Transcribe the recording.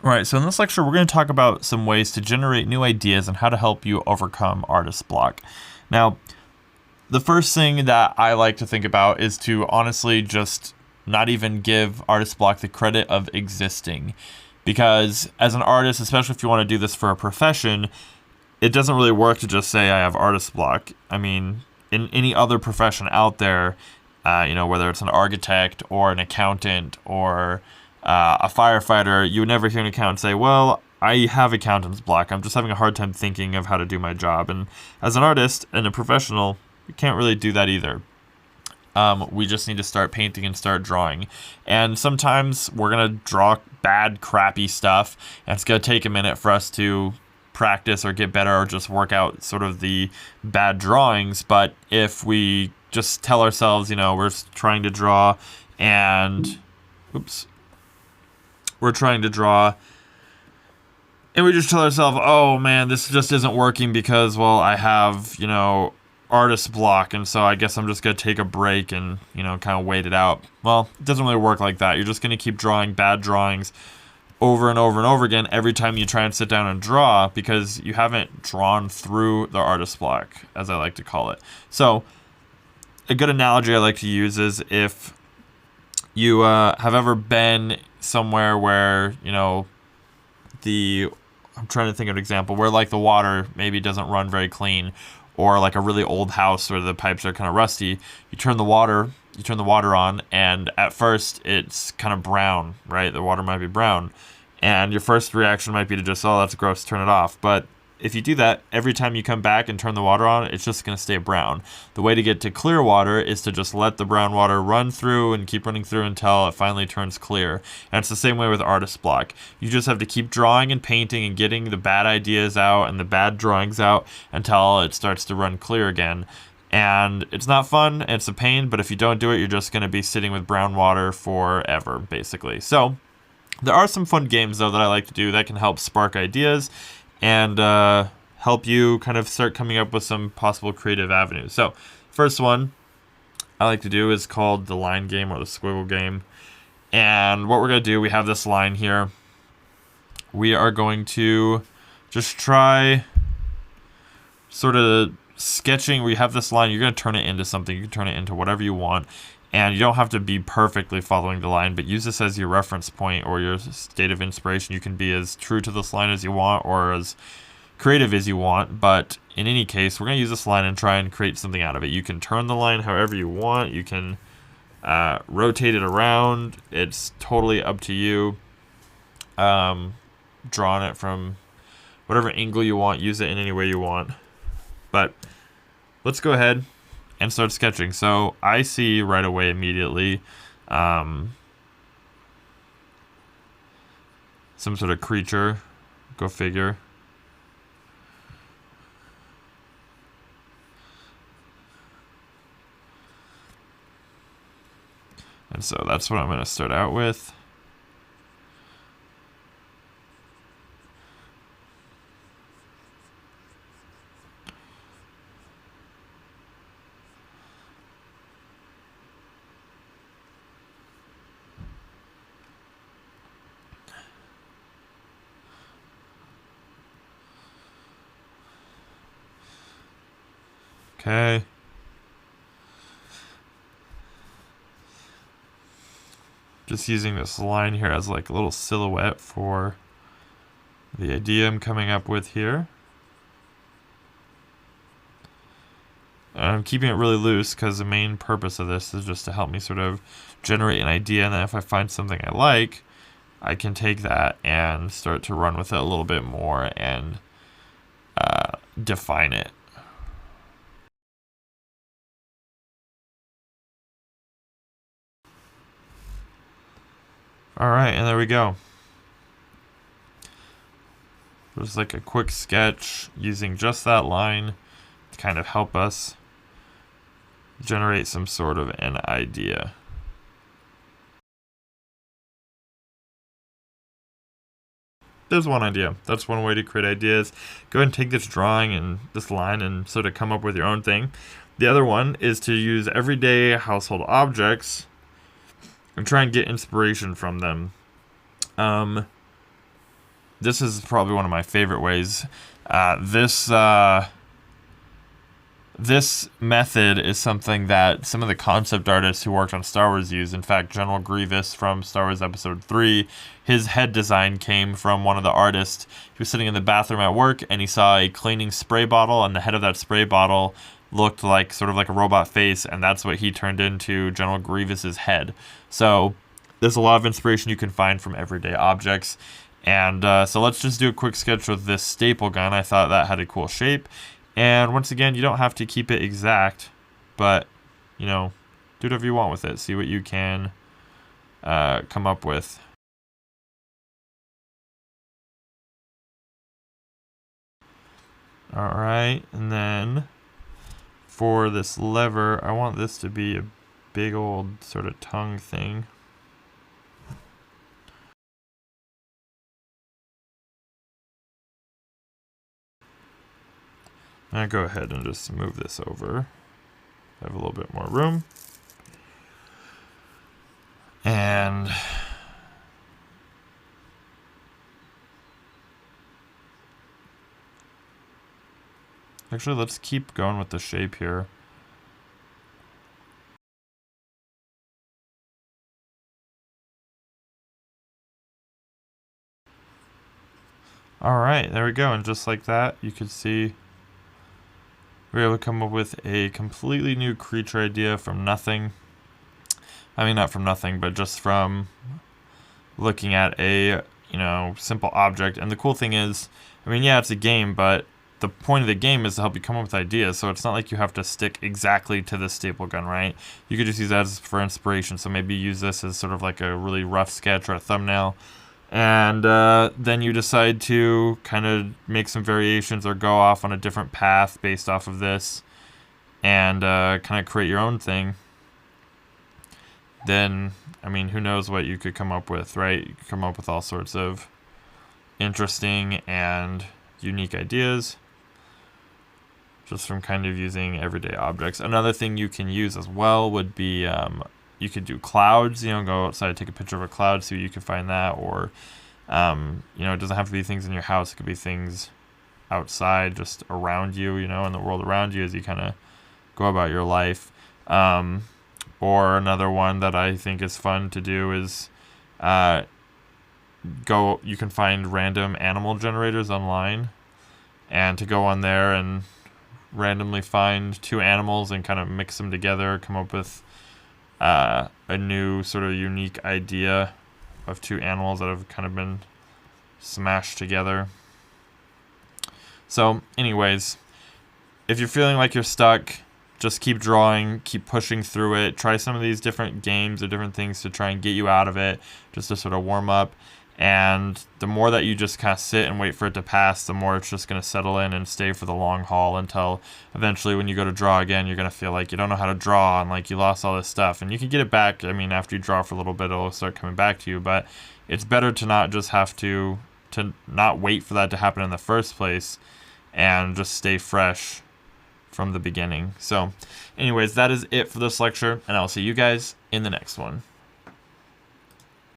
All right, so in this lecture, we're going to talk about some ways to generate new ideas and how to help you overcome artist block. Now, the first thing that I like to think about is to honestly just not even give artist block the credit of existing. Because as an artist, especially if you want to do this for a profession, it doesn't really work to just say I have artist block. I mean, in any other profession out there, whether it's an architect or an accountant or a firefighter, you would never hear an accountant say, well, I have accountant's block. I'm just having a hard time thinking of how to do my job. And as an artist and a professional, you can't really do that either. We just need to start painting and start drawing. And sometimes we're going to draw bad, crappy stuff, and it's going to take a minute for us to practice or get better or just work out sort of the bad drawings. But if we just tell ourselves, we're trying to draw and... we're trying to draw, and we just tell ourselves, oh man, this just isn't working because, well, I have, artist block, and so I guess I'm just going to take a break and, kind of wait it out. Well, it doesn't really work like that. You're just going to keep drawing bad drawings over and over and over again every time you try and sit down and draw because you haven't drawn through the artist block, as I like to call it. So a good analogy I like to use is if you have ever been somewhere where, I'm trying to think of an example, where like the water maybe doesn't run very clean, or like a really old house where the pipes are kind of rusty. You turn the water on, and at first it's kind of brown, right? The water might be brown. And your first reaction might be to just, oh, that's gross, turn it off. But if you do that, every time you come back and turn the water on, it's just going to stay brown. The way to get to clear water is to just let the brown water run through and keep running through until it finally turns clear. And it's the same way with artist block. You just have to keep drawing and painting and getting the bad ideas out and the bad drawings out until it starts to run clear again. And it's not fun, it's a pain, but if you don't do it, you're just going to be sitting with brown water forever, basically. So there are some fun games, though, that I like to do that can help spark ideas and help you kind of start coming up with some possible creative avenues. So, first one I like to do is called the line game or the squiggle game. And what we're going to do, we have this line here. We are going to just try sort of sketching. We have this line, you're going to turn it into something. You can turn it into whatever you want. And you don't have to be perfectly following the line, but use this as your reference point or your state of inspiration. You can be as true to this line as you want or as creative as you want, but in any case, we're going to use this line and try and create something out of it. You can turn the line however you want. You can rotate it around. It's totally up to you. Drawing it from whatever angle you want. Use it in any way you want. But let's go ahead and start sketching. So I see right away immediately some sort of creature. Go figure. And so that's what I'm going to start out with. Okay. Just using this line here as like a little silhouette for the idea I'm coming up with here. And I'm keeping it really loose because the main purpose of this is just to help me sort of generate an idea, and then if I find something I like, I can take that and start to run with it a little bit more and define it. Alright, and there we go. Just like a quick sketch using just that line to kind of help us generate some sort of an idea. There's one idea. That's one way to create ideas. Go ahead and take this drawing and this line and sort of come up with your own thing. The other one is to use everyday household objects and try and get inspiration from them. this is probably one of my favorite ways. This method is something that some of the concept artists who worked on Star Wars use. In fact, General Grievous from Star Wars Episode 3, his head design came from one of the artists. He was sitting in the bathroom at work, and he saw a cleaning spray bottle, and the head of that spray bottle looked like sort of like a robot face, and that's what he turned into General Grievous's head. So there's a lot of inspiration you can find from everyday objects. And so let's just do a quick sketch with this staple gun. I thought that had a cool shape. And once again, you don't have to keep it exact, but, you know, do whatever you want with it. See what you can come up with. All right, and then for this lever, I want this to be a big old sort of tongue thing. I'm going to go ahead and just move this over. I have a little bit more room. And actually, let's keep going with the shape here. All right, there we go. And just like that, you can see we were able to come up with a completely new creature idea from nothing. I mean, not from nothing, but just from looking at a, you know, simple object. And the cool thing is, I mean, yeah, it's a game, but the point of the game is to help you come up with ideas. So it's not like you have to stick exactly to the staple gun, right? You could just use that as for inspiration. So maybe use this as sort of like a really rough sketch or a thumbnail. And then you decide to kind of make some variations or go off on a different path based off of this and kind of create your own thing. Then, I mean, who knows what you could come up with, right? You could come up with all sorts of interesting and unique ideas just from kind of using everyday objects. Another thing you can use as well would be you could do clouds, you know, go outside, take a picture of a cloud, see what you can find that, or, you know, it doesn't have to be things in your house. It could be things outside, just around you, you know, in the world around you as you kind of go about your life. Or another one that I think is fun to do is you can find random animal generators online, and to go on there and randomly find two animals and kind of mix them together, come up with a new sort of unique idea of two animals that have kind of been smashed together. So anyways, if you're feeling like you're stuck, just keep drawing, keep pushing through it. Try some of these different games or different things to try and get you out of it, just to sort of warm up. And the more that you just kind of sit and wait for it to pass, the more it's just going to settle in and stay for the long haul until eventually when you go to draw again, you're going to feel like you don't know how to draw and like you lost all this stuff. And you can get it back. I mean, after you draw for a little bit, it'll start coming back to you. But it's better to not just have to not wait for that to happen in the first place and just stay fresh from the beginning. So anyways, that is it for this lecture, and I'll see you guys in the next one.